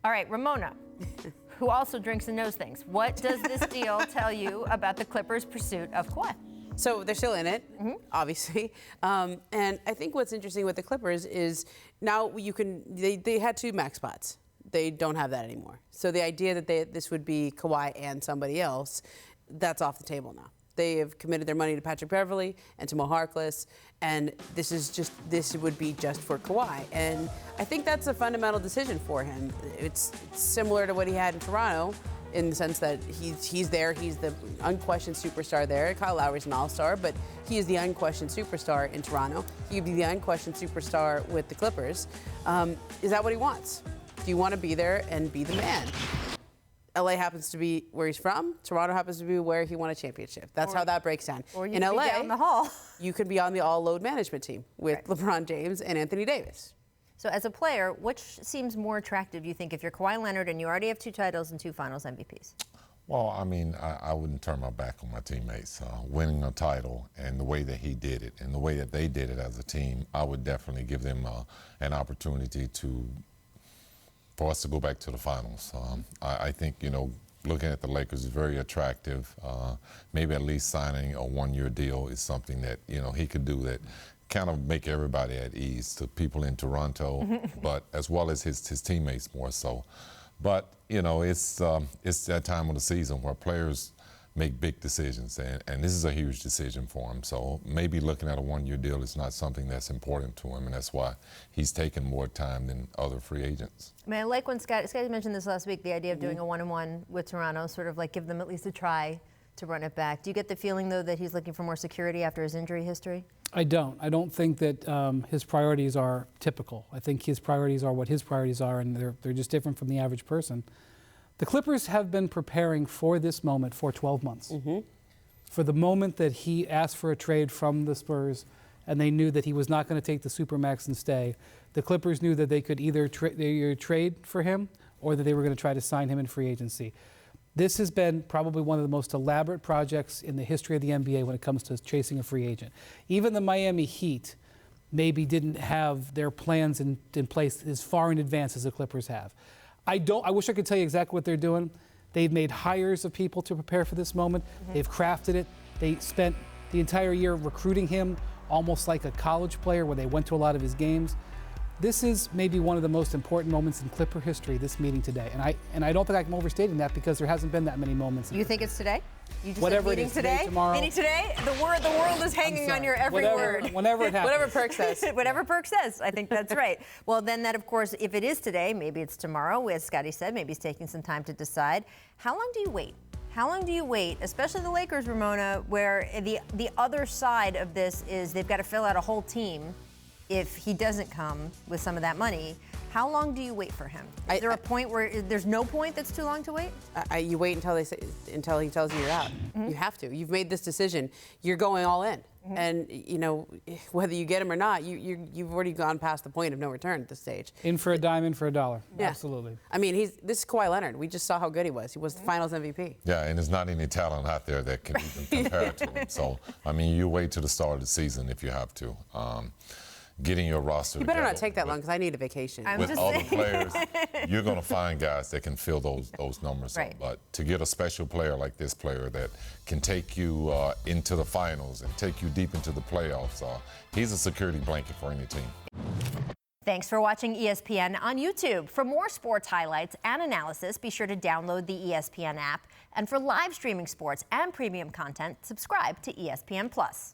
All right, Ramona, who also drinks and knows things. What does this deal tell you about the Clippers' pursuit of Kawhi? So they're still in it, obviously. And I think what's interesting with the Clippers is now they had 2 max spots. They don't have that anymore. So the idea that this would be Kawhi and somebody else, that's off the table now. They have committed their money to Patrick Beverley and to Mo Harkless, and this would be just for Kawhi. And I think that's a fundamental decision for him. It's similar to what he had in Toronto, in the sense that he's there, he's the unquestioned superstar there. Kyle Lowry's an all-star, but he is the unquestioned superstar in Toronto. He'd be the unquestioned superstar with the Clippers. Is that what he wants? Do you want to be there and be the man? LA happens to be where he's from. Toronto happens to be where he won a championship. That's how that breaks down. Or you in could LA, be down the hall. You could be on the all-load management team with LeBron James and Anthony Davis. So as a player, which seems more attractive, do you think, if you're Kawhi Leonard and you already have 2 titles and 2 finals MVPs? Well, I mean, I wouldn't turn my back on my teammates. Winning a title and the way that he did it and the way that they did it as a team, I would definitely give them an opportunity for us to go back to the finals. I think, looking at the Lakers is very attractive. Maybe at least signing a 1-year deal is something that, he could do that kind of make everybody at ease, to people in Toronto, but as well as his teammates more so. But, it's that time of the season where players make big decisions, and this is a huge decision for him. So maybe looking at a 1-year deal is not something that's important to him, and that's why he's taken more time than other free agents. I mean, I like when Scottie mentioned this last week, the idea of doing a 1-on-1 with Toronto, sort of like give them at least a try to run it back. Do you get the feeling, though, that he's looking for more security after his injury history? I don't. I don't think that his priorities are typical. I think his priorities are what his priorities are, and they're just different from the average person. The Clippers have been preparing for this moment for 12 months. For the moment that he asked for a trade from the Spurs, and they knew that he was not going to take the Supermax and stay. The Clippers knew that they could either trade for him or that they were going to try to sign him in free agency. This has been probably one of the most elaborate projects in the history of the NBA when it comes to chasing a free agent. Even the Miami Heat maybe didn't have their plans in place as far in advance as the Clippers have. I wish I could tell you exactly what they're doing. They've made hires of people to prepare for this moment. They've crafted it. They spent the entire year recruiting him almost like a college player, where they went to a lot of his games. This is maybe one of the most important moments in Clipper history, this meeting today. And I don't think I'm overstating that, because there hasn't been that many moments. You think it's today? You just Whatever said meeting it is, today, tomorrow. Meeting today? The world is hanging on your every word. Whenever it happens. Whatever Perk says. Whatever Perk says. I think that's right. Well, then that, of course, if it is today, maybe it's tomorrow. As Scottie said, maybe he's taking some time to decide. How long do you wait? How long do you wait, especially the Lakers, Ramona, where the other side of this is they've got to fill out a whole team if he doesn't come with some of that money? How long do you wait for him? Is there a point where there's no point that's too long to wait? You wait until he tells you you're out. You have to. You've made this decision. You're going all in. And, whether you get him or not, you've already gone past the point of no return at this stage. In for a dime, in for a dollar. Yeah. Absolutely. I mean, this is Kawhi Leonard. We just saw how good he was. He was the Finals MVP. Yeah, and there's not any talent out there that can even compare to him. So, I mean, you wait to the start of the season if you have to. Getting your roster You better together not take that long, because I need a vacation. with other players, you're going to find guys that can fill those numbers Right. up. But to get a special player like this player that can take you into the finals and take you deep into the playoffs, he's a security blanket for any team. Thanks for watching ESPN on YouTube. For more sports highlights and analysis, be sure to download the ESPN app. And for live streaming sports and premium content, subscribe to ESPN+.